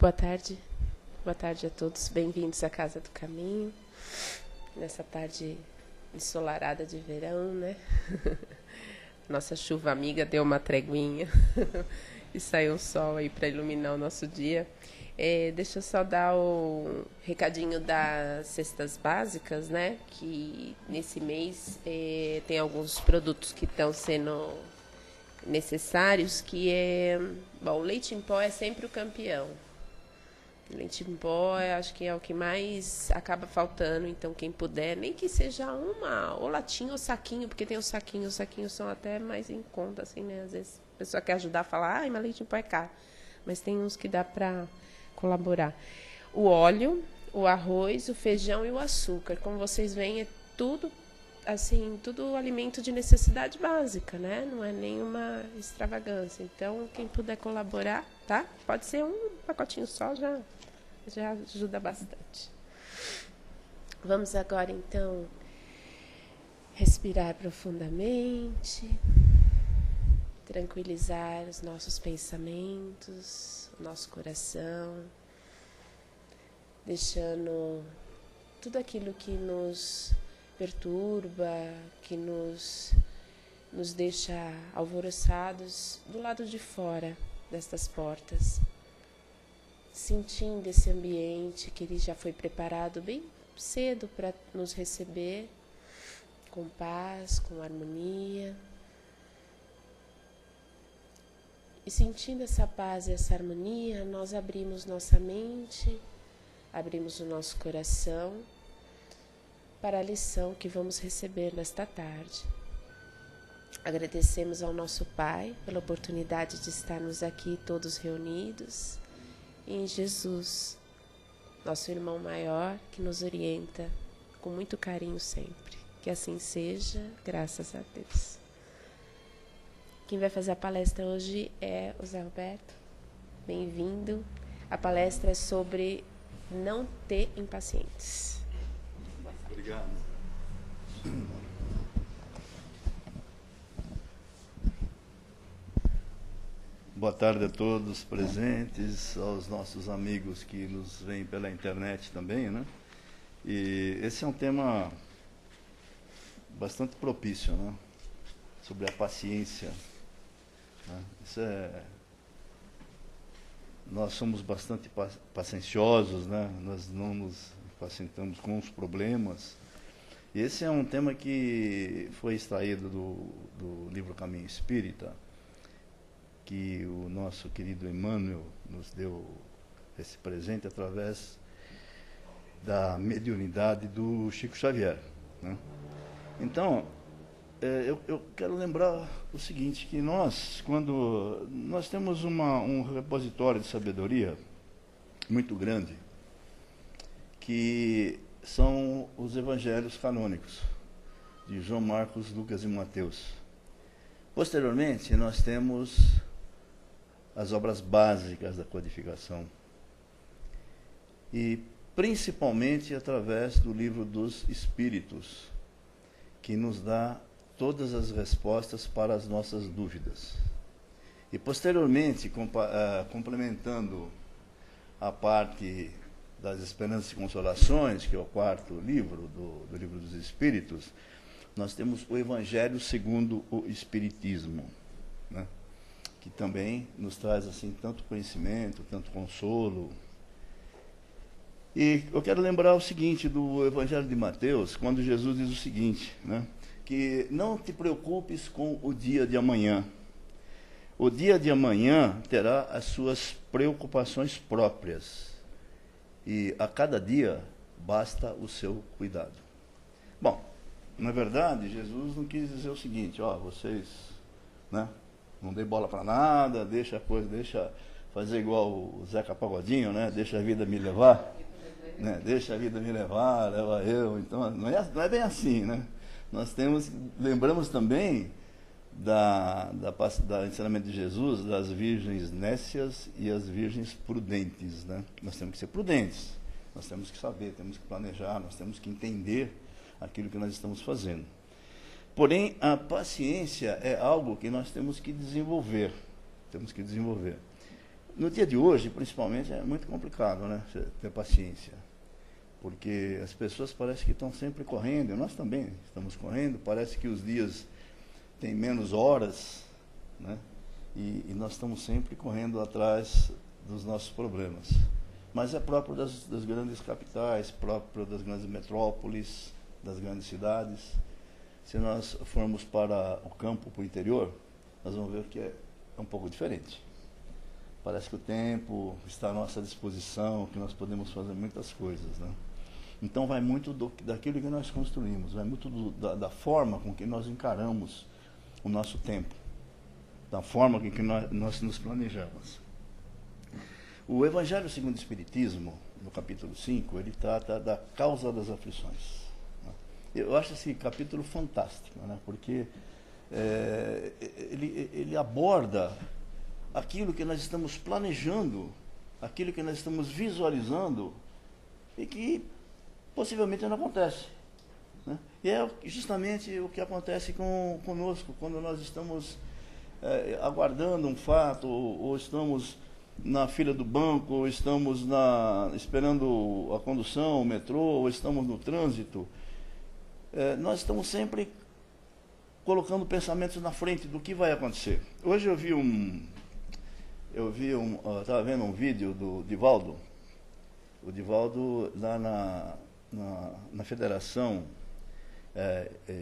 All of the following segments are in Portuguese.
Boa tarde a todos, bem-vindos à Casa do Caminho, nessa tarde ensolarada de verão, né? Nossa chuva amiga deu uma treguinha e saiu um sol aí para iluminar o nosso dia. Deixa eu só dar o recadinho das cestas básicas, né? Que nesse mês tem alguns produtos que estão sendo necessários, que bom, o leite em pó é sempre o campeão. Leite em pó, acho que é o que mais acaba faltando, então quem puder, nem que seja ou latinha ou saquinho, porque tem os saquinhos são até mais em conta, assim, né? Às vezes a pessoa quer ajudar a falar, mas leite em pó é caro. Mas tem uns que dá para colaborar. O óleo, o arroz, o feijão e o açúcar. Como vocês veem, é tudo, assim, tudo alimento de necessidade básica, né? Não é nenhuma extravagância. Então, quem puder colaborar, tá? Pode ser um pacotinho só, já ajuda bastante. Vamos agora, então, respirar profundamente, tranquilizar os nossos pensamentos, o nosso coração, deixando tudo aquilo que nos perturba, que nos deixa alvoroçados do lado de fora destas portas, sentindo esse ambiente que ele já foi preparado bem cedo para nos receber com paz, com harmonia. E sentindo essa paz e essa harmonia, nós abrimos nossa mente, abrimos o nosso coração para a lição que vamos receber nesta tarde. Agradecemos ao nosso Pai pela oportunidade de estarmos aqui todos reunidos, e em Jesus, nosso irmão maior, que nos orienta com muito carinho sempre. Que assim seja, graças a Deus. Quem vai fazer a palestra hoje é o Zé Roberto. Bem-vindo. A palestra é sobre não ter impacientes. Obrigado. Boa tarde a todos presentes, aos nossos amigos que nos veem pela internet também, né? E esse é um tema bastante propício, né? Sobre a paciência, né? Nós somos bastante pacienciosos, né? Nós não nos impacientamos com os problemas. E esse é um tema que foi extraído do livro Caminho Espírita, que o nosso querido Emmanuel nos deu esse presente através da mediunidade do Chico Xavier, né? Então, eu quero lembrar o seguinte, que quando nós temos um repositório de sabedoria muito grande, que são os evangelhos canônicos, de João, Marcos, Lucas e Mateus. Posteriormente, nós temos as obras básicas da codificação, e principalmente através do livro dos Espíritos, que nos dá todas as respostas para as nossas dúvidas. E posteriormente, complementando a parte das Esperanças e Consolações, que é o quarto livro do livro dos Espíritos, nós temos o Evangelho segundo o Espiritismo, né? Que também nos traz assim tanto conhecimento, tanto consolo. E eu quero lembrar o seguinte do Evangelho de Mateus, quando Jesus diz o seguinte, né? Que não te preocupes com o dia de amanhã. O dia de amanhã terá as suas preocupações próprias, e a cada dia basta o seu cuidado. Bom, na verdade, Jesus não quis dizer o seguinte, vocês, né? Não dê bola para nada, deixa fazer igual o Zeca Pagodinho, né? Deixa a vida me levar, né? Deixa a vida me levar, leva eu. Então, não é bem assim, né? Lembramos também do ensinamento de Jesus, das virgens nécias e as virgens prudentes, né? Nós temos que ser prudentes, nós temos que saber, temos que planejar, nós temos que entender aquilo que nós estamos fazendo. Porém, a paciência é algo que nós temos que desenvolver. no dia de hoje, principalmente, é muito complicado, né? Você ter paciência. Porque as pessoas parecem que estão sempre correndo, e nós também estamos correndo, parece que os dias têm menos horas, né? E nós estamos sempre correndo atrás dos nossos problemas. Mas é próprio das grandes capitais, próprio das grandes metrópoles, das grandes cidades. Se nós formos para o campo, para o interior, nós vamos ver que é um pouco diferente. Parece que o tempo está à nossa disposição, que nós podemos fazer muitas coisas, né? Então vai muito daquilo que nós construímos, vai muito da forma com que nós encaramos o nosso tempo, da forma com que nós nos planejamos. O Evangelho segundo o Espiritismo, no capítulo 5, ele trata da causa das aflições. Eu acho esse capítulo fantástico, né? Porque ele aborda aquilo que nós estamos planejando, aquilo que nós estamos visualizando e que possivelmente não acontece, né? E é justamente o que acontece conosco, quando nós estamos aguardando um fato, ou estamos na fila do banco, ou estamos esperando a condução, o metrô, ou estamos no trânsito. Nós estamos sempre colocando pensamentos na frente do que vai acontecer. Hoje estava vendo um vídeo do Divaldo. O Divaldo lá na Federação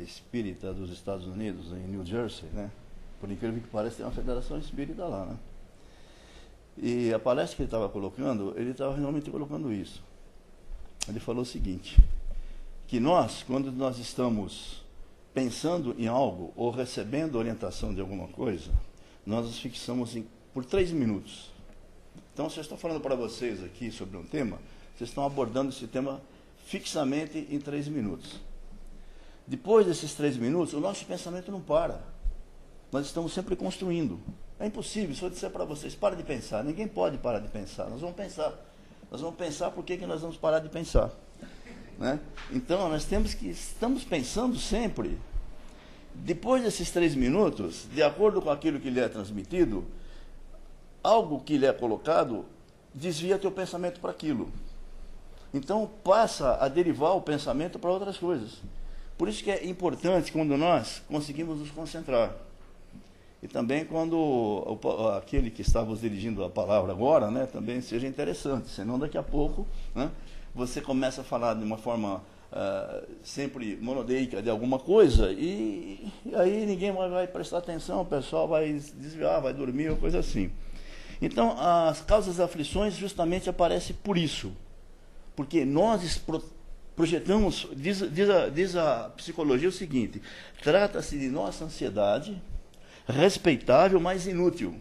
Espírita dos Estados Unidos, em New Jersey, né? Por incrível que pareça, tem uma federação espírita lá, né? E a palestra que ele estava colocando, ele estava realmente colocando isso. Ele falou o seguinte, que nós, quando nós estamos pensando em algo ou recebendo orientação de alguma coisa, nós nos fixamos por 3 minutos. Então, se eu estou falando para vocês aqui sobre um tema, vocês estão abordando esse tema fixamente em 3 minutos. Depois desses 3 minutos, o nosso pensamento não para. Nós estamos sempre construindo. É impossível, se eu disser para vocês, para de pensar, ninguém pode parar de pensar, nós vamos pensar. Nós vamos pensar por que nós vamos parar de pensar, né? Então, nós estamos pensando sempre. Depois desses 3 minutos, de acordo com aquilo que lhe é transmitido, algo que lhe é colocado, desvia teu pensamento para aquilo. Então, passa a derivar o pensamento para outras coisas. Por isso que é importante quando nós conseguimos nos concentrar. E também quando aquele que está vos dirigindo a palavra agora, né, também seja interessante, senão daqui a pouco, né, você começa a falar de uma forma sempre monodeica de alguma coisa e aí ninguém vai prestar atenção, o pessoal vai desviar, vai dormir ou coisa assim. Então, as causas das aflições justamente aparecem por isso, porque nós projetamos, diz a psicologia o seguinte, trata-se de nossa ansiedade, respeitável, mas inútil.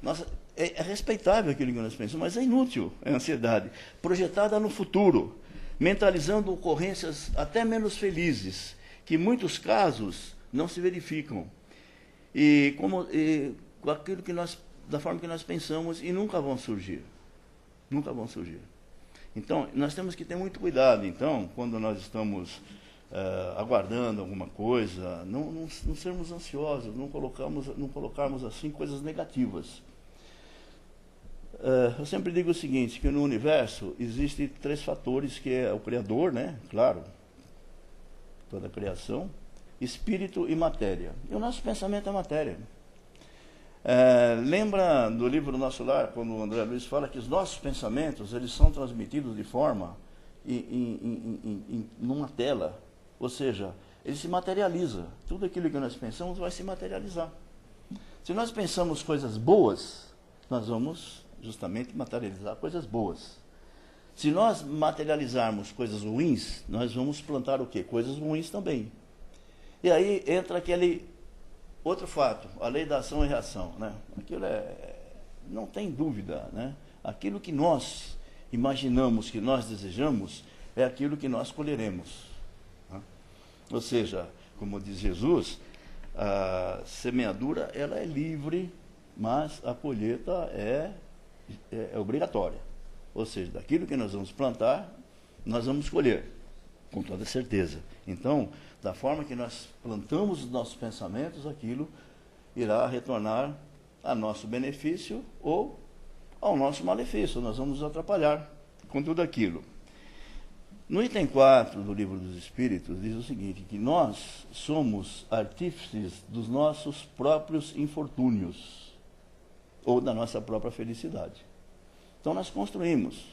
Nossa, é respeitável aquilo que nós pensamos, mas é inútil, é ansiedade. Projetada no futuro, mentalizando ocorrências até menos felizes, que em muitos casos não se verificam. E com aquilo que da forma que nós pensamos, e nunca vão surgir. Nunca vão surgir. Então, nós temos que ter muito cuidado, então, quando nós estamos aguardando alguma coisa, não sermos ansiosos, não colocarmos assim coisas negativas. Eu sempre digo o seguinte, que no universo existem 3 fatores, que é o Criador, né? Claro, toda a criação, espírito e matéria. E o nosso pensamento é matéria. Lembra do livro do Nosso Lar, quando o André Luiz fala que os nossos pensamentos, eles são transmitidos de forma numa tela, ou seja, ele se materializa. Tudo aquilo que nós pensamos vai se materializar. Se nós pensamos coisas boas, nós vamos justamente materializar coisas boas. Se nós materializarmos coisas ruins, nós vamos plantar o quê? Coisas ruins também. E aí entra aquele outro fato, a lei da ação e reação, né? Aquilo não tem dúvida, né? Aquilo que nós imaginamos, que nós desejamos, é aquilo que nós colheremos, né? Ou seja, como diz Jesus, a semeadura ela é livre, mas a colheita é obrigatória. Ou seja, daquilo que nós vamos plantar, nós vamos colher, com toda certeza. Então, da forma que nós plantamos os nossos pensamentos, aquilo irá retornar a nosso benefício ou ao nosso malefício, nós vamos nos atrapalhar com tudo aquilo. No item 4 do Livro dos Espíritos, diz o seguinte, que nós somos artífices dos nossos próprios infortúnios, ou da nossa própria felicidade. Então nós construímos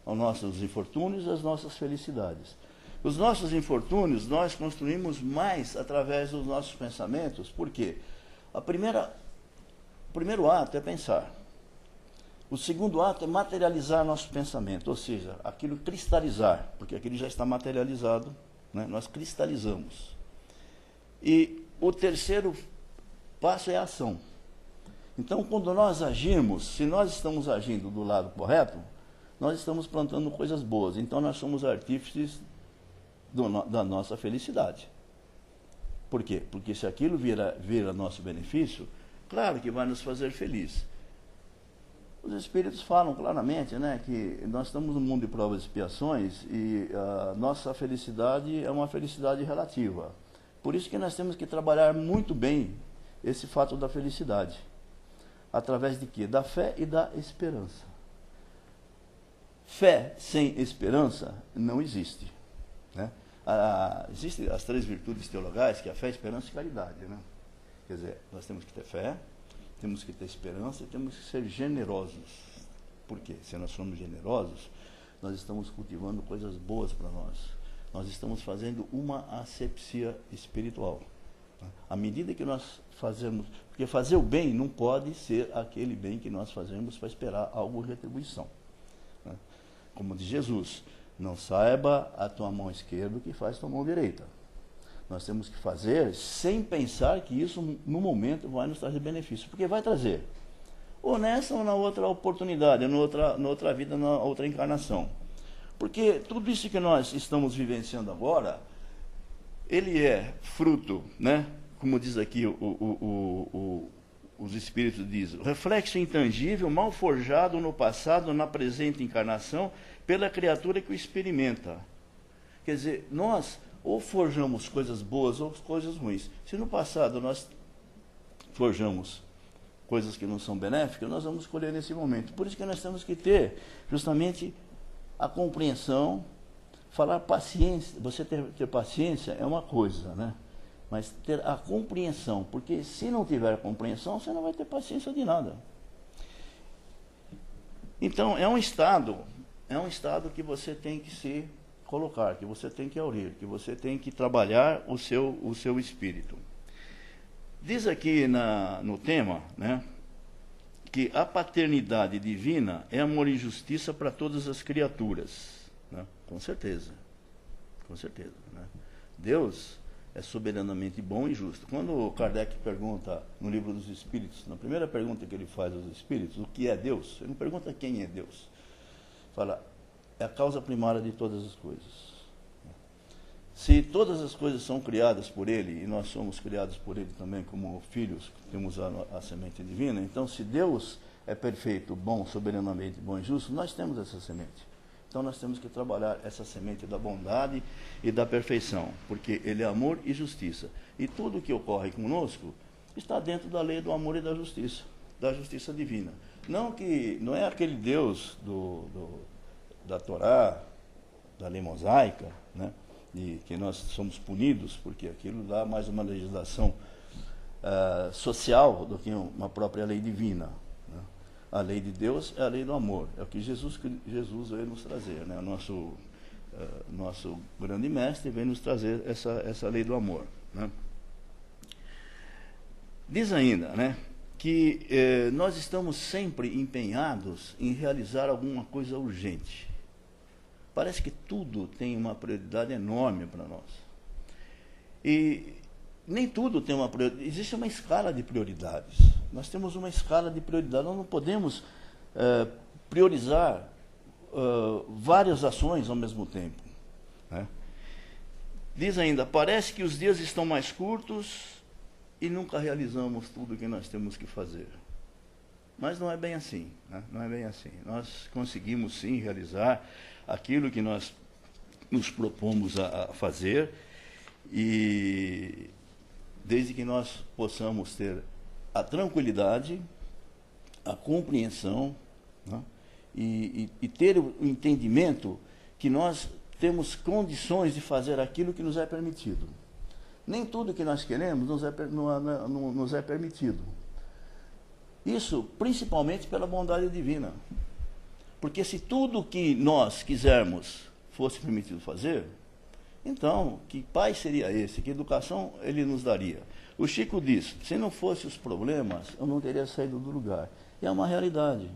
os nossos infortúnios e as nossas felicidades. Os nossos infortúnios nós construímos mais através dos nossos pensamentos, por quê? O primeiro ato é pensar. O segundo ato é materializar nosso pensamento, ou seja, aquilo cristalizar, porque aquilo já está materializado, né? Nós cristalizamos. E o terceiro passo é a ação. Então, quando nós agimos, se nós estamos agindo do lado correto, nós estamos plantando coisas boas. Então, nós somos artífices da nossa felicidade. Por quê? Porque se aquilo vira nosso benefício, claro que vai nos fazer feliz. Os Espíritos falam claramente, né, que nós estamos no mundo de provas e expiações e a nossa felicidade é uma felicidade relativa. Por isso que nós temos que trabalhar muito bem esse fato da felicidade. Através de quê? Da fé e da esperança. Fé sem esperança não existe. Né? Existem as 3 virtudes teologais, que é a fé, a esperança e a caridade. Né? Quer dizer, nós temos que ter fé, temos que ter esperança e temos que ser generosos. Por quê? Se nós somos generosos, nós estamos cultivando coisas boas para nós. Nós estamos fazendo uma asepsia espiritual. À medida que nós fazemos... Porque fazer o bem não pode ser aquele bem que nós fazemos para esperar algo de retribuição. Como diz Jesus, não saiba a tua mão esquerda o que faz tua mão direita. Nós temos que fazer sem pensar que isso, no momento, vai nos trazer benefício. Porque vai trazer. Ou nessa ou na outra oportunidade, na outra vida, na outra encarnação. Porque tudo isso que nós estamos vivenciando agora, ele é fruto, né? Como diz aqui os Espíritos dizem, reflexo intangível, mal forjado no passado, na presente encarnação, pela criatura que o experimenta. Quer dizer, nós ou forjamos coisas boas ou coisas ruins. Se no passado nós forjamos coisas que não são benéficas, nós vamos colher nesse momento. Por isso que nós temos que ter justamente a compreensão, falar paciência. Você ter paciência é uma coisa, né? Mas ter a compreensão, porque se não tiver compreensão, você não vai ter paciência de nada. Então, é um estado que você tem que se colocar, que você tem que aurir, que você tem que trabalhar o seu espírito. Diz aqui no tema, né, que a paternidade divina é amor e justiça para todas as criaturas. Né? Com certeza. Com certeza. Né? Deus é soberanamente bom e justo. Quando Kardec pergunta no Livro dos Espíritos, na primeira pergunta que ele faz aos Espíritos, o que é Deus? Ele não pergunta quem é Deus. Fala, é a causa primária de todas as coisas. Se todas as coisas são criadas por Ele, e nós somos criados por Ele também como filhos, temos a semente divina, então se Deus é perfeito, bom, soberanamente bom e justo, nós temos essa semente. Então nós temos que trabalhar essa semente da bondade e da perfeição, porque Ele é amor e justiça. E tudo que ocorre conosco está dentro da lei do amor e da justiça divina. Não é aquele Deus da Torá, da lei mosaica, né? E que nós somos punidos, porque aquilo dá mais uma legislação social do que uma própria lei divina. Né? A lei de Deus é a lei do amor, é o que Jesus veio nos trazer. Né? Nosso grande mestre veio nos trazer essa lei do amor. Né? Diz ainda, né, que nós estamos sempre empenhados em realizar alguma coisa urgente. Parece que tudo tem uma prioridade enorme para nós. E nem tudo tem uma prioridade. Existe uma escala de prioridades. Nós temos uma escala de prioridade. Nós não podemos priorizar várias ações ao mesmo tempo. Né? Diz ainda, parece que os dias estão mais curtos e nunca realizamos tudo o que nós temos que fazer. Mas não é bem assim. Né? Não é bem assim. Nós conseguimos sim realizar aquilo que nós nos propomos a fazer, e desde que nós possamos ter a tranquilidade, a compreensão né? E ter o entendimento que nós temos condições de fazer aquilo que nos é permitido. Nem tudo que nós queremos nos é permitido. Isso principalmente pela bondade divina. Porque se tudo que nós quisermos fosse permitido fazer, então, que pai seria esse? Que educação ele nos daria? O Chico diz, se não fosse os problemas, eu não teria saído do lugar. E é uma realidade.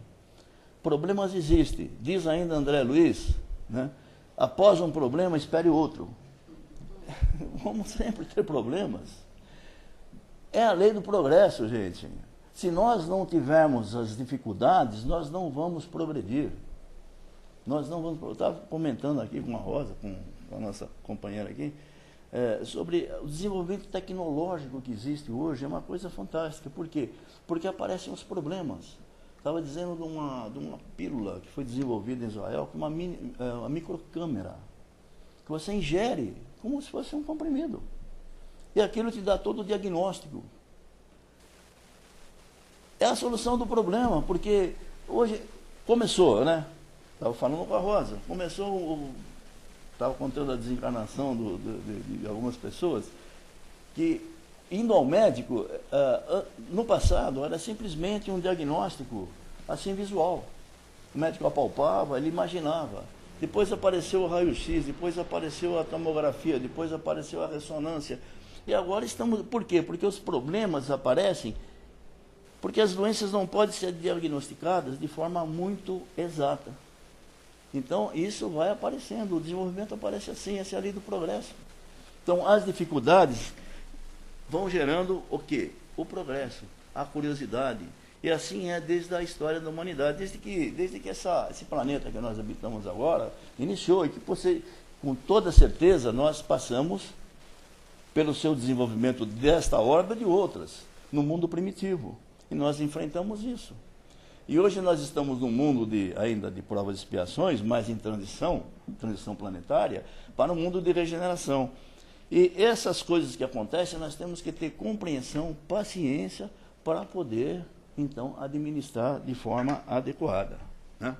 Problemas existem. Diz ainda André Luiz, né? Após um problema, espere outro. Vamos sempre ter problemas. É a lei do progresso, gente. Se nós não tivermos as dificuldades, nós não vamos progredir. Nós não vamos. Eu estava comentando aqui com a Rosa, com a nossa companheira aqui, sobre o desenvolvimento tecnológico que existe hoje. É uma coisa fantástica. Por quê? Porque aparecem os problemas. Estava dizendo de uma pílula que foi desenvolvida em Israel com uma microcâmera, que você ingere como se fosse um comprimido. E aquilo te dá todo o diagnóstico. É a solução do problema, porque hoje começou, né? Estava falando com a Rosa, estava contando a desencarnação de algumas pessoas, que indo ao médico, no passado, era simplesmente um diagnóstico assim visual. O médico apalpava, ele imaginava. Depois apareceu o raio-x, depois apareceu a tomografia, depois apareceu a ressonância. E agora estamos... Por quê? Porque os problemas aparecem, porque as doenças não podem ser diagnosticadas de forma muito exata. Então, isso vai aparecendo, o desenvolvimento aparece assim, essa é a lei do progresso. Então, as dificuldades vão gerando o quê? O progresso, a curiosidade. E assim é desde a história da humanidade, desde que esse planeta que nós habitamos agora iniciou, e que com toda certeza nós passamos pelo seu desenvolvimento desta ordem e de outras, no mundo primitivo. E nós enfrentamos isso. E hoje nós estamos num mundo ainda de provas e expiações, mas em transição planetária, para um mundo de regeneração. E essas coisas que acontecem, nós temos que ter compreensão, paciência, para poder, então, administrar de forma adequada, né?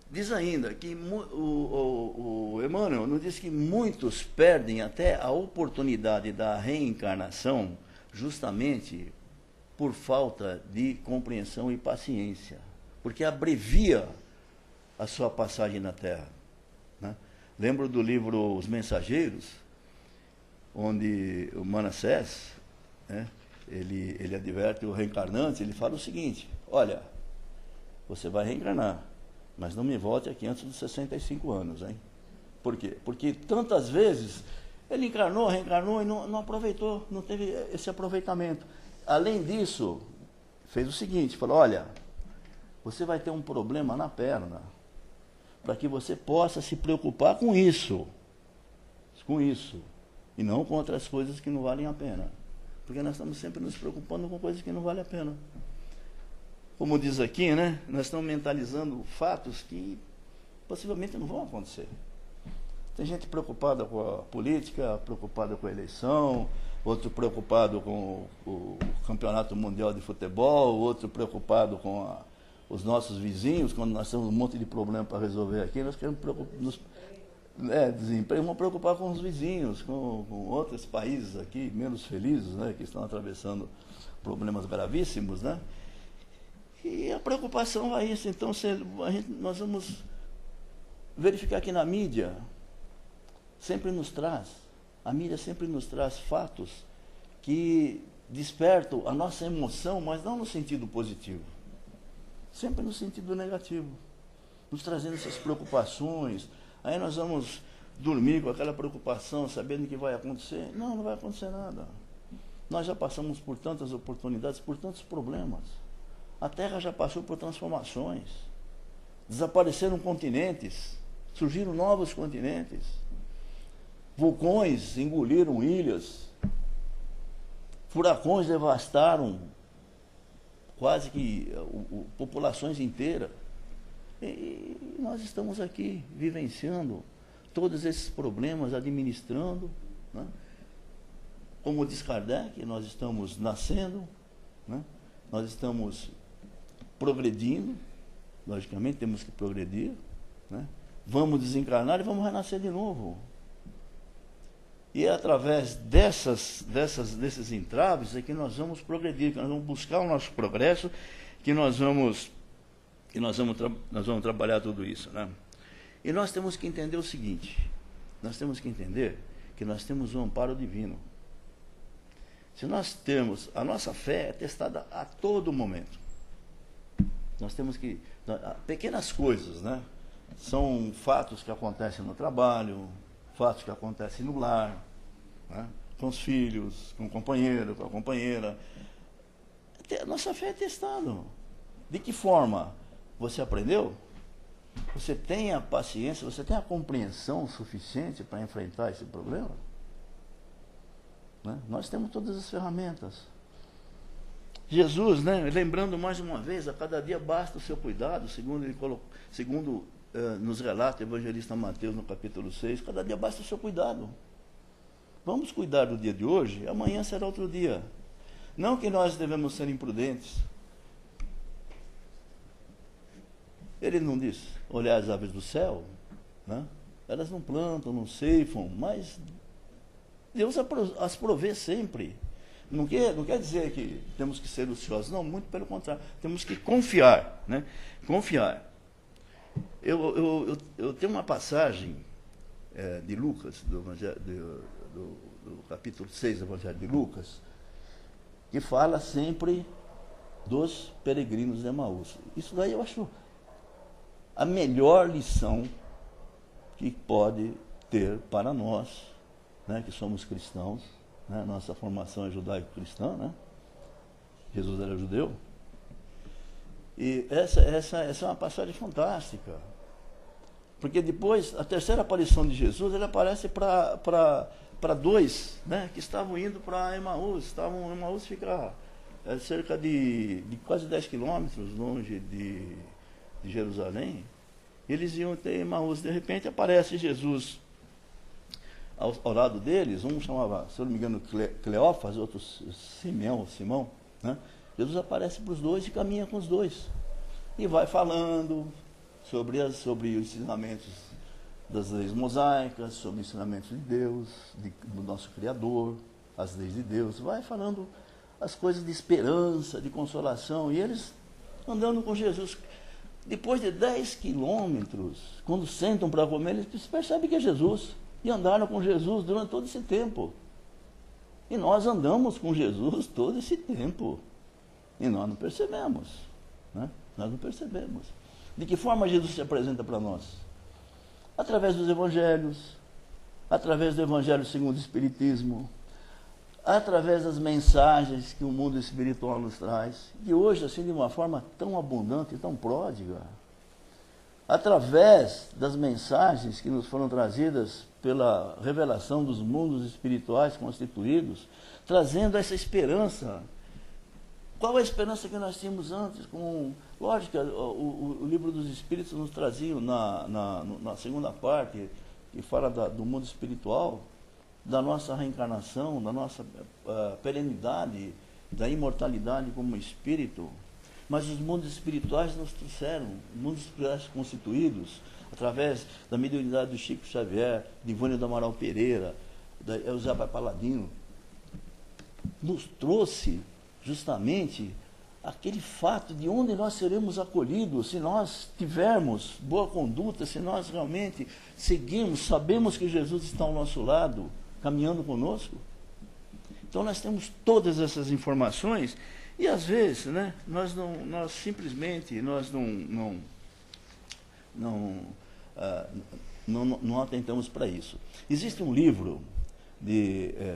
Diz ainda que o Emmanuel nos diz que muitos perdem até a oportunidade da reencarnação justamente por falta de compreensão e paciência, porque abrevia a sua passagem na Terra, né? Lembro do livro Os Mensageiros, onde o Manassés, né, ele adverte o reencarnante, ele fala o seguinte: olha, você vai reencarnar, mas não me volte aqui antes dos 65 anos, hein? Por quê? Porque tantas vezes ele encarnou, reencarnou e não aproveitou, não teve esse aproveitamento. Além disso, fez o seguinte, falou, olha, você vai ter um problema na perna, para que você possa se preocupar com isso, e não com outras coisas que não valem a pena. Porque nós estamos sempre nos preocupando com coisas que não valem a pena. Como diz aqui, né? Nós estamos mentalizando fatos que possivelmente não vão acontecer. Tem gente preocupada com a política, preocupada com a eleição, outro preocupado com o campeonato mundial de futebol, outro preocupado com os nossos vizinhos, quando nós temos um monte de problema para resolver aqui, nós queremos desemprego, vamos preocupar com os vizinhos, com outros países aqui menos felizes, né, que estão atravessando problemas gravíssimos, né? E a preocupação vai isso. Então, nós vamos verificar que na mídia a mídia sempre nos traz fatos que despertam a nossa emoção, mas não no sentido positivo, sempre no sentido negativo, nos trazendo essas preocupações. Aí nós vamos dormir com aquela preocupação, sabendo que vai acontecer. Não vai acontecer nada. Nós já passamos por tantas oportunidades, por tantos problemas. A Terra já passou por transformações. Desapareceram continentes, surgiram novos continentes. Vulcões engoliram ilhas. Furacões devastaram quase que populações inteiras. E nós estamos aqui vivenciando todos esses problemas, administrando, né? Como diz Kardec, nós estamos nascendo, né? Nós estamos progredindo, logicamente temos que progredir, né? Vamos desencarnar e vamos renascer de novo. E é através desses entraves é que nós vamos progredir, que nós vamos buscar o nosso progresso, que nós vamos trabalhar tudo isso, né? E nós temos que entender o seguinte, nós temos que entender que nós temos um amparo divino. Se nós temos, a nossa fé é testada a todo momento. Nós temos que, pequenas coisas, né? São fatos que acontecem no trabalho, fatos que acontecem no lar, né? Com os filhos, com o companheiro, com a companheira. A nossa fé é testada. De que forma? Você aprendeu? Você tem a paciência, você tem a compreensão suficiente para enfrentar esse problema? Né? Nós temos todas as ferramentas. Jesus, né, lembrando mais uma vez, a cada dia basta o seu cuidado, segundo nos relata o evangelista Mateus no capítulo 6, cada dia basta o seu cuidado. Vamos cuidar do dia de hoje, amanhã será outro dia. Não que nós devemos ser imprudentes. Ele não diz, olhar as aves do céu, né? Elas não plantam, não ceifam, mas Deus as provê sempre. Não quer dizer que temos que ser ociosos, não, muito pelo contrário, temos que confiar, né? Confiar. Eu tenho uma passagem de Lucas, do capítulo 6 do Evangelho de Lucas, que fala sempre dos peregrinos de Emaús. Isso daí eu acho a melhor lição que pode ter para nós, né, que somos cristãos, né, nossa formação é judaico-cristã, né? Jesus era judeu. E essa é uma passagem fantástica. Porque depois, a terceira aparição de Jesus, ele aparece para dois, né, que estavam indo para Emaús. Emaús fica cerca de quase 10 quilômetros longe de Jerusalém. Eles iam ter Emaús. De repente aparece Jesus ao lado deles. Um chamava, se eu não me engano, Cleófas, outro Simão, né? Jesus aparece para os dois e caminha com os dois. E vai falando sobre os ensinamentos das leis mosaicas, sobre os ensinamentos de Deus, do nosso Criador, as leis de Deus. Vai falando as coisas de esperança, de consolação. E eles andando com Jesus. Depois de 10 quilômetros, quando sentam para comer, eles percebem que é Jesus. E andaram com Jesus durante todo esse tempo. E nós andamos com Jesus todo esse tempo. E nós não percebemos. Né? Nós não percebemos. De que forma Jesus se apresenta para nós? Através dos evangelhos, através do evangelho segundo o Espiritismo, através das mensagens que o mundo espiritual nos traz, e hoje, assim, de uma forma tão abundante e tão pródiga, através das mensagens que nos foram trazidas pela revelação dos mundos espirituais constituídos, trazendo essa esperança. Qual a esperança que nós tínhamos antes? Lógico, o livro dos Espíritos nos trazia na segunda parte, que fala do mundo espiritual, da nossa reencarnação, da nossa perenidade, da imortalidade como espírito. Mas os mundos espirituais nos trouxeram, mundos espirituais constituídos, através da mediunidade do Chico Xavier, de Ivânio do Amaral Pereira, da Eusébio Paladino, nos trouxe justamente aquele fato de onde nós seremos acolhidos, se nós tivermos boa conduta, se nós realmente seguirmos, sabemos que Jesus está ao nosso lado, caminhando conosco. Então nós temos todas essas informações e às vezes, né, nós simplesmente não atentamos para isso. Existe um livro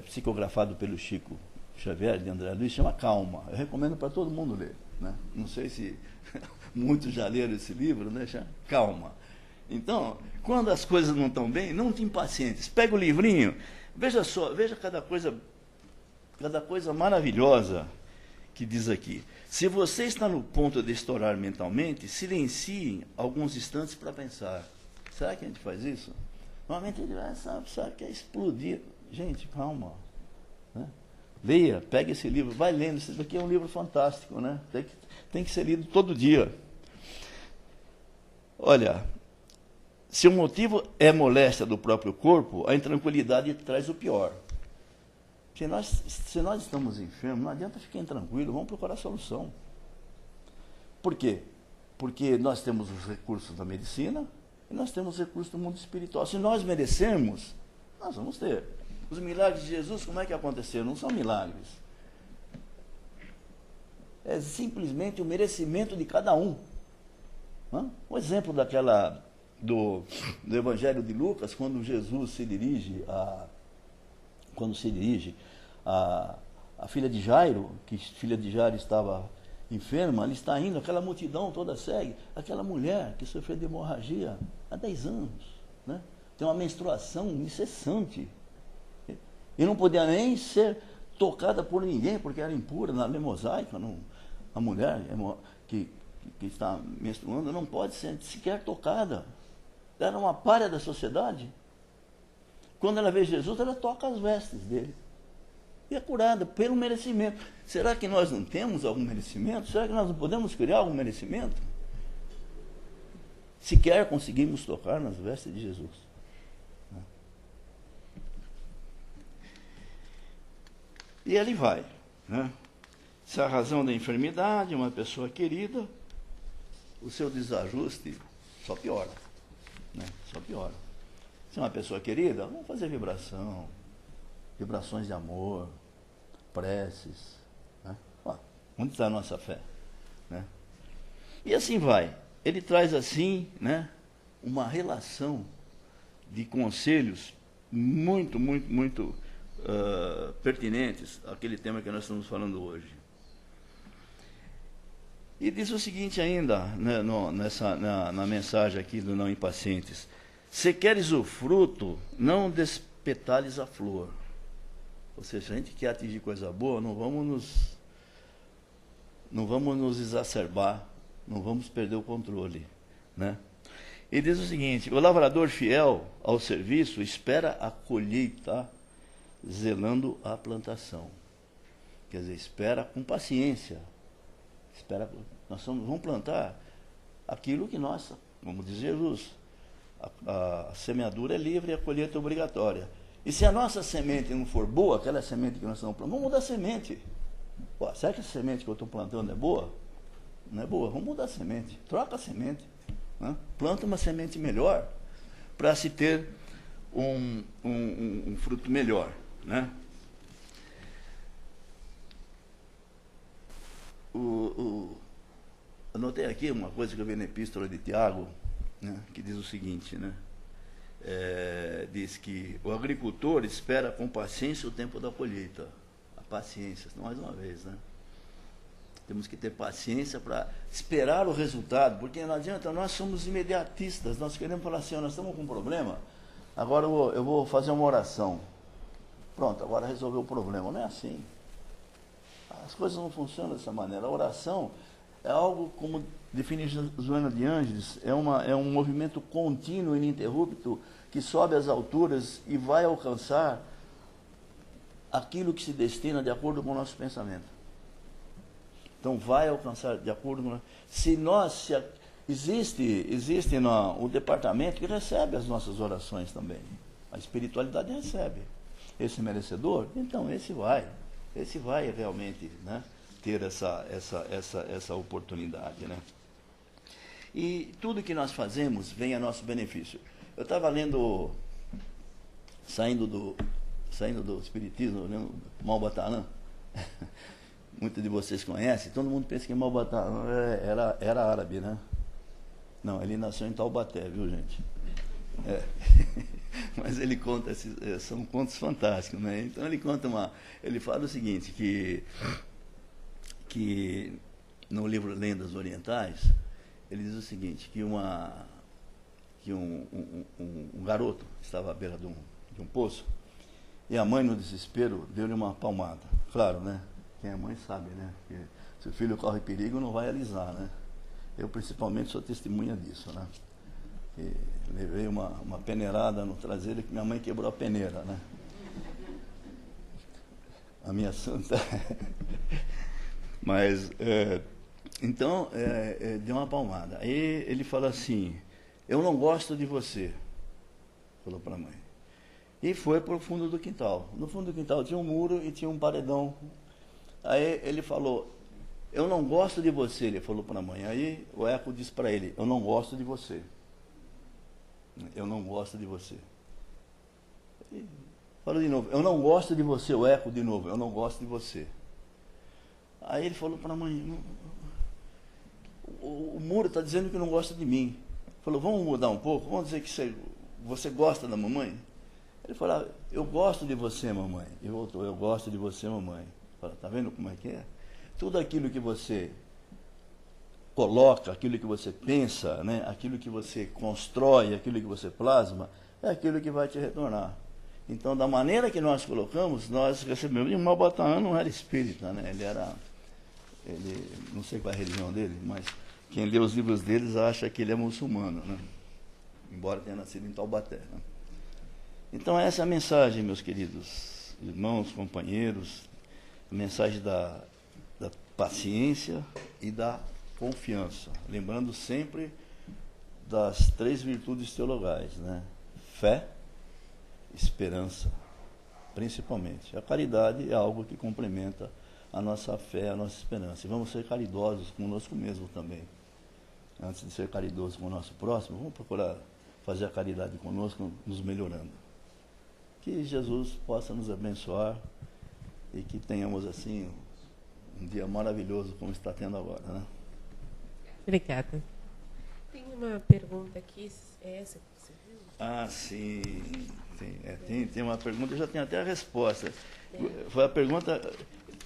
psicografado pelo Chico Xavier, de André Luiz, chama Calma. Eu recomendo para todo mundo ler. Né? Não sei se muitos já leram esse livro, né? Chama Calma. Então, quando as coisas não estão bem, não te impacientes. Pega o livrinho, veja só, veja cada coisa maravilhosa que diz aqui. Se você está no ponto de estourar mentalmente, silencie alguns instantes para pensar. Será que a gente faz isso? Normalmente ele vai, sabe, quer explodir. Gente, calma. Né? Leia, pegue esse livro, vai lendo. Esse daqui é um livro fantástico, né? Tem que ser lido todo dia. Olha, se o motivo é moléstia do próprio corpo, a intranquilidade traz o pior. Se nós estamos enfermos, não adianta ficar intranquilo, vamos procurar solução. Por quê? Porque nós temos os recursos da medicina e nós temos os recursos do mundo espiritual. Se nós merecermos, nós vamos ter. Os milagres de Jesus, como é que aconteceram? Não são milagres. É simplesmente o merecimento de cada um. O exemplo do Evangelho de Lucas, quando Jesus se dirige a filha de Jairo, que filha de Jairo estava enferma, ele está indo, aquela multidão toda segue, aquela mulher que sofreu de hemorragia há 10 anos, né? Tem uma menstruação incessante, e não podia nem ser tocada por ninguém, porque era impura. Na lei mosaica, a mulher que está menstruando não pode ser sequer tocada. Era uma pária da sociedade. Quando ela vê Jesus, ela toca as vestes dele. E é curada pelo merecimento. Será que nós não temos algum merecimento? Será que nós não podemos criar algum merecimento? Sequer conseguimos tocar nas vestes de Jesus. E ele vai, né? Se a razão da enfermidade, uma pessoa querida, o seu desajuste só piora, né? Só piora. Se é uma pessoa querida, vamos fazer vibrações de amor, preces, né? Onde está a nossa fé, né? E assim vai. Ele traz assim, né, uma relação de conselhos muito pertinentes àquele tema que nós estamos falando hoje. E diz o seguinte ainda, né, na mensagem aqui do Não Impacientes: se queres o fruto, não despetales a flor. Ou seja, se a gente quer atingir coisa boa, não vamos nos exacerbar, não vamos perder o controle, né? E diz o seguinte: o lavrador fiel ao serviço espera a colheita, zelando a plantação. Quer dizer, espera com paciência. Nós vamos plantar aquilo que nós, como diz Jesus, a semeadura é livre e a colheita é obrigatória. E se a nossa semente não for boa, aquela semente que nós estamos plantando, vamos mudar a semente. Pô, será que a semente que eu estou plantando é boa? Não é boa, vamos mudar a semente. Troca a semente, né? Planta uma semente melhor para se ter um fruto melhor, né? Anotei aqui uma coisa que eu vi na epístola de Tiago, né, que diz o seguinte, né? Diz que o agricultor espera com paciência o tempo da colheita. A paciência, mais uma vez, né? Temos que ter paciência para esperar o resultado, porque não adianta, nós somos imediatistas, nós queremos falar assim: nós estamos com um problema, agora eu vou fazer uma oração. Pronto, agora resolveu o problema. Não é assim. As coisas não funcionam dessa maneira. A oração é algo, como define Joana de Ângeles, é um movimento contínuo e ininterrupto que sobe às alturas e vai alcançar aquilo que se destina de acordo com o nosso pensamento. Então, vai alcançar de acordo com... Existe o departamento que recebe as nossas orações também. A espiritualidade recebe. Esse merecedor, então esse vai realmente, né, ter essa oportunidade, né? E tudo que nós fazemos vem a nosso benefício. Eu estava lendo, saindo do Espiritismo, lendo Malbatanã. Muitos de vocês conhecem, todo mundo pensa que Malbatanã era árabe, né? Não, ele nasceu em Taubaté, viu, gente? Mas ele conta, são contos fantásticos, né? Então ele fala o seguinte, que no livro Lendas Orientais, ele diz o seguinte, que um garoto estava à beira de um poço, e a mãe, no desespero, deu-lhe uma palmada. Claro, né? Quem é mãe sabe, né? Que se o filho corre perigo, não vai alisar, né? Eu, principalmente, sou testemunha disso, né? E levei uma peneirada no traseiro que minha mãe quebrou a peneira, né? a minha santa. Mas, então, deu uma palmada. Aí ele fala assim, eu não gosto de você, falou para a mãe. E foi para o fundo do quintal. No fundo do quintal tinha um muro e tinha um paredão. Aí ele falou, eu não gosto de você, ele falou para a mãe. Aí o eco disse para ele, eu não gosto de você. Eu não gosto de você. Ele falou de novo, eu não gosto de você, o eco de novo, eu não gosto de você. Aí ele falou para a mãe, o muro está dizendo que não gosta de mim. Falou, vamos mudar um pouco, vamos dizer que você gosta da mamãe? Ele falou, eu gosto de você, mamãe. E voltou, eu gosto de você, mamãe. Falou, tá vendo como é que é? Tudo aquilo que você coloca, aquilo que você pensa, né? Aquilo que você constrói, aquilo que você plasma, é aquilo que vai te retornar. Então, da maneira que nós colocamos, nós recebemos. E o Malbataã não era espírita, né? Ele, não sei qual é a religião dele, mas quem lê os livros deles acha que ele é muçulmano, né? Embora tenha nascido em Taubaté. Né? Então, essa é a mensagem, meus queridos irmãos, companheiros, a mensagem da paciência e da confiança. Lembrando sempre das 3 virtudes teologais, né? Fé, esperança, principalmente. A caridade é algo que complementa a nossa fé, a nossa esperança. E vamos ser caridosos conosco mesmo também. Antes de ser caridoso com o nosso próximo, vamos procurar fazer a caridade conosco, nos melhorando. Que Jesus possa nos abençoar e que tenhamos, assim, um dia maravilhoso como está tendo agora, né? Obrigada. Tem uma pergunta aqui, essa que você viu? Ah, sim. Tem uma pergunta, eu já tenho até a resposta. Foi a pergunta...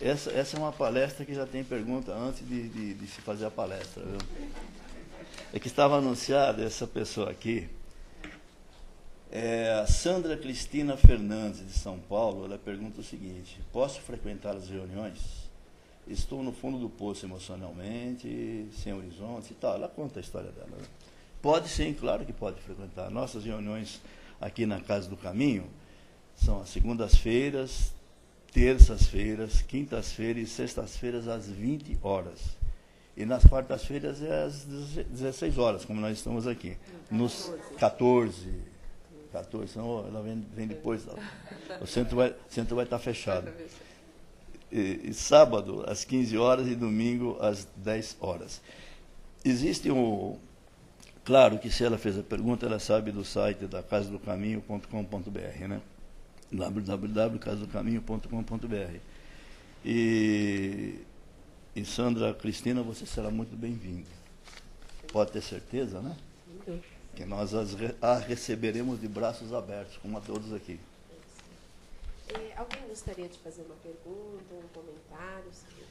Essa é uma palestra que já tem pergunta antes de se fazer a palestra. Viu? É que estava anunciada essa pessoa aqui, a Sandra Cristina Fernandes, de São Paulo. Ela pergunta o seguinte, posso frequentar as reuniões? Estou no fundo do poço emocionalmente, sem horizonte e tal. Ela conta a história dela. Né? Pode sim, claro que pode frequentar. Nossas reuniões aqui na Casa do Caminho são as segundas-feiras, terças-feiras, quintas-feiras e sextas-feiras às 20 horas. E nas quartas-feiras é às 16 horas, como nós estamos aqui. Nos 14, senão ela vem depois. O centro vai estar fechado. E sábado às 15 horas e domingo às 10 horas. Existe claro que se ela fez a pergunta, ela sabe do site da casadocaminho.com.br, né? www.casadocaminho.com.br. E Sandra Cristina, você será muito bem-vinda. Pode ter certeza, né? Que nós a receberemos de braços abertos, como a todos aqui. Alguém gostaria de fazer uma pergunta, um comentário sobre a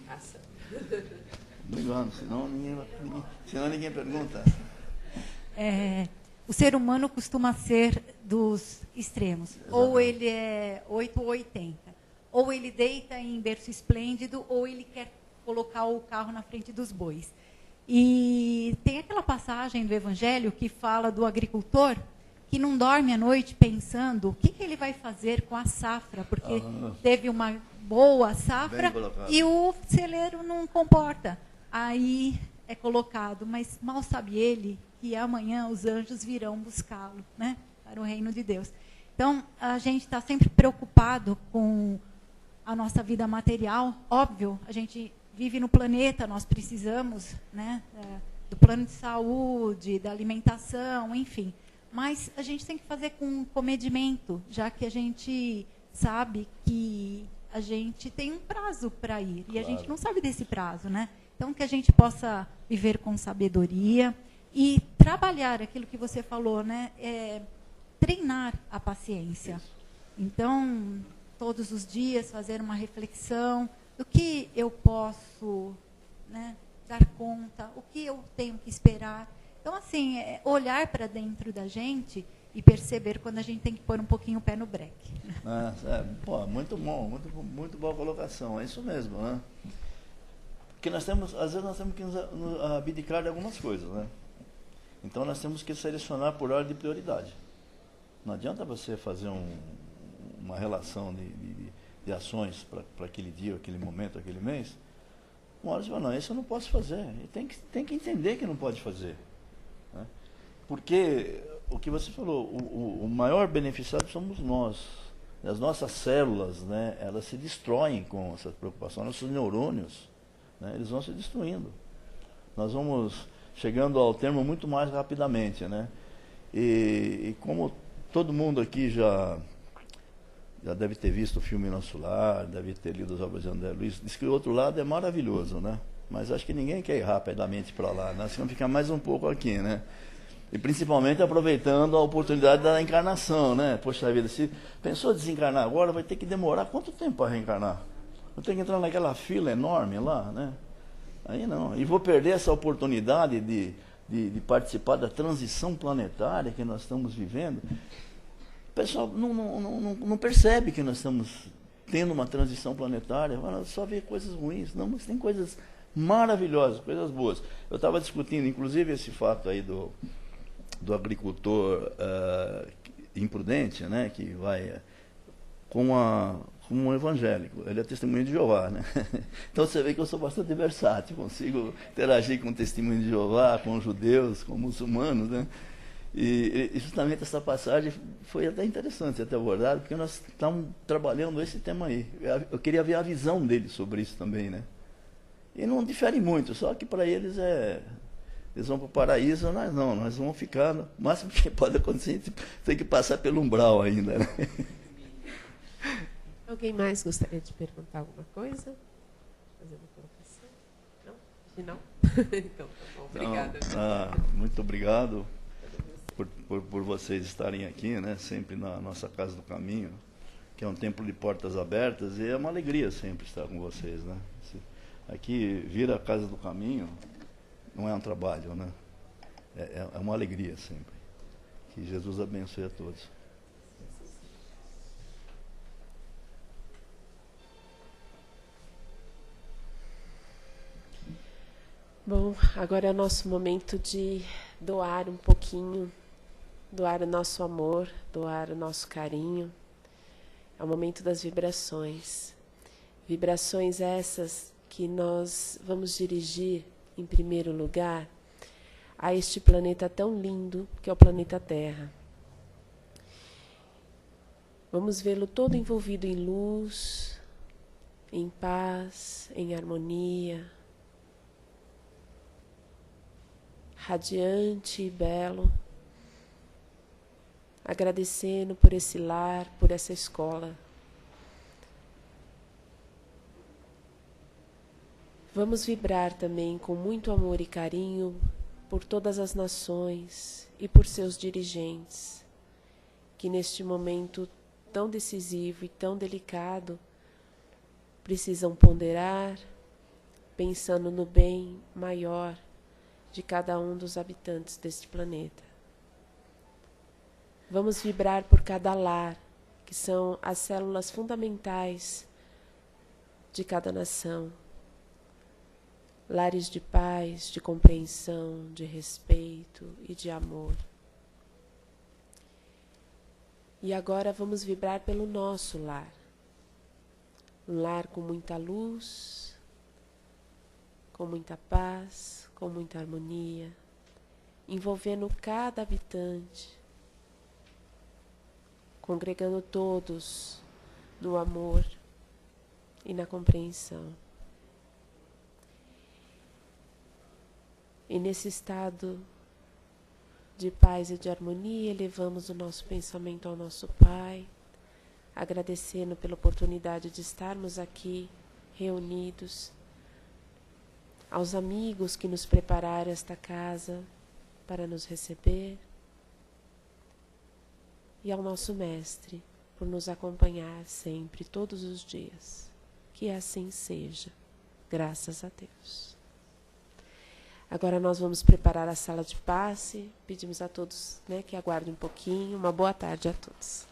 palestra? Obrigado, senão ninguém pergunta. O ser humano costuma ser dos extremos. Exatamente. Ou ele é 8 ou 80. Ou ele deita em berço esplêndido, ou ele quer colocar o carro na frente dos bois. E tem aquela passagem do Evangelho que fala do agricultor que não dorme à noite pensando o que ele vai fazer com a safra, porque teve uma boa safra e o celeiro não comporta. Aí é colocado, mas mal sabe ele que amanhã os anjos virão buscá-lo, né, para o reino de Deus. Então, a gente está sempre preocupado com a nossa vida material. Óbvio, a gente vive no planeta, nós precisamos, né, do plano de saúde, da alimentação, enfim. Mas a gente tem que fazer com comedimento, já que a gente sabe que a gente tem um prazo para ir. E a gente não sabe desse prazo, né? Então, que a gente possa viver com sabedoria e trabalhar aquilo que você falou, né? Treinar a paciência. Então, todos os dias fazer uma reflexão do que eu posso, né, dar conta, o que eu tenho que esperar. Então, assim, olhar para dentro da gente e perceber quando a gente tem que pôr um pouquinho o pé no breque. Muito bom, muito boa colocação, é isso mesmo, né? Porque às vezes nós temos que nos abdicar de algumas coisas, né? Então nós temos que selecionar por ordem de prioridade. Não adianta você fazer uma relação de ações para aquele dia, aquele momento, aquele mês. Uma hora você fala, não, isso eu não posso fazer. E tem que entender que não pode fazer. Né? Porque o que você falou, o maior beneficiado somos nós. As nossas células, né, elas se destroem com essa preocupação. Nossos neurônios, né, eles vão se destruindo. Nós vamos chegando ao termo muito mais rapidamente. Né? E como todo mundo aqui já deve ter visto o filme Nosso Lar, deve ter lido as obras de André Luiz, diz que o outro lado é maravilhoso, né? Mas acho que ninguém quer ir rapidamente para lá, né? Nós vamos ficar mais um pouco aqui, né? E principalmente aproveitando a oportunidade da encarnação, né? Poxa vida, se pensou desencarnar agora, vai ter que demorar quanto tempo para reencarnar? Vou ter que entrar naquela fila enorme lá, né? Aí não. E vou perder essa oportunidade de participar da transição planetária que nós estamos vivendo. O pessoal não percebe que nós estamos tendo uma transição planetária, só vê coisas ruins. Não, mas tem coisas maravilhosas, coisas boas. Eu estava discutindo, inclusive, esse fato aí do agricultor imprudente, né, que vai com um evangélico. Ele é testemunho de Jeová, né? Então você vê que eu sou bastante versátil, consigo interagir com o testemunho de Jeová, com os judeus, com os muçulmanos, né? E justamente essa passagem foi até interessante ter abordado, porque nós estamos trabalhando esse tema aí. Eu queria ver a visão deles sobre isso também, né? E não difere muito, só que para eles eles vão para o paraíso, nós não, nós vamos ficar, o máximo que pode acontecer, tem que passar pelo umbral ainda, né? Alguém mais gostaria de perguntar alguma coisa? Fazer uma colocação? Não? Se não? Então, tá bom, obrigada. Muito obrigado por vocês estarem aqui, né? Sempre na nossa Casa do Caminho, que é um templo de portas abertas, e é uma alegria sempre estar com vocês, né? Aqui, vir a Casa do Caminho não é um trabalho, né? É uma alegria sempre. Que Jesus abençoe a todos. Bom, agora é o nosso momento de doar um pouquinho, doar o nosso amor, doar o nosso carinho. É o momento das vibrações. Vibrações essas que nós vamos dirigir, em primeiro lugar, a este planeta tão lindo que é o planeta Terra. Vamos vê-lo todo envolvido em luz, em paz, em harmonia, radiante e belo, agradecendo por esse lar, por essa escola. Vamos vibrar também com muito amor e carinho por todas as nações e por seus dirigentes, que neste momento tão decisivo e tão delicado precisam ponderar, pensando no bem maior de cada um dos habitantes deste planeta. Vamos vibrar por cada lar, que são as células fundamentais de cada nação. Lares de paz, de compreensão, de respeito e de amor. E agora vamos vibrar pelo nosso lar. Um lar com muita luz, com muita paz, com muita harmonia, envolvendo cada habitante, congregando todos no amor e na compreensão. E nesse estado de paz e de harmonia, elevamos o nosso pensamento ao nosso Pai, agradecendo pela oportunidade de estarmos aqui reunidos, aos amigos que nos prepararam esta casa para nos receber, e ao nosso Mestre por nos acompanhar sempre, todos os dias. Que assim seja, graças a Deus. Agora nós vamos preparar a sala de passe. Pedimos a todos, que aguardem um pouquinho. Uma boa tarde a todos.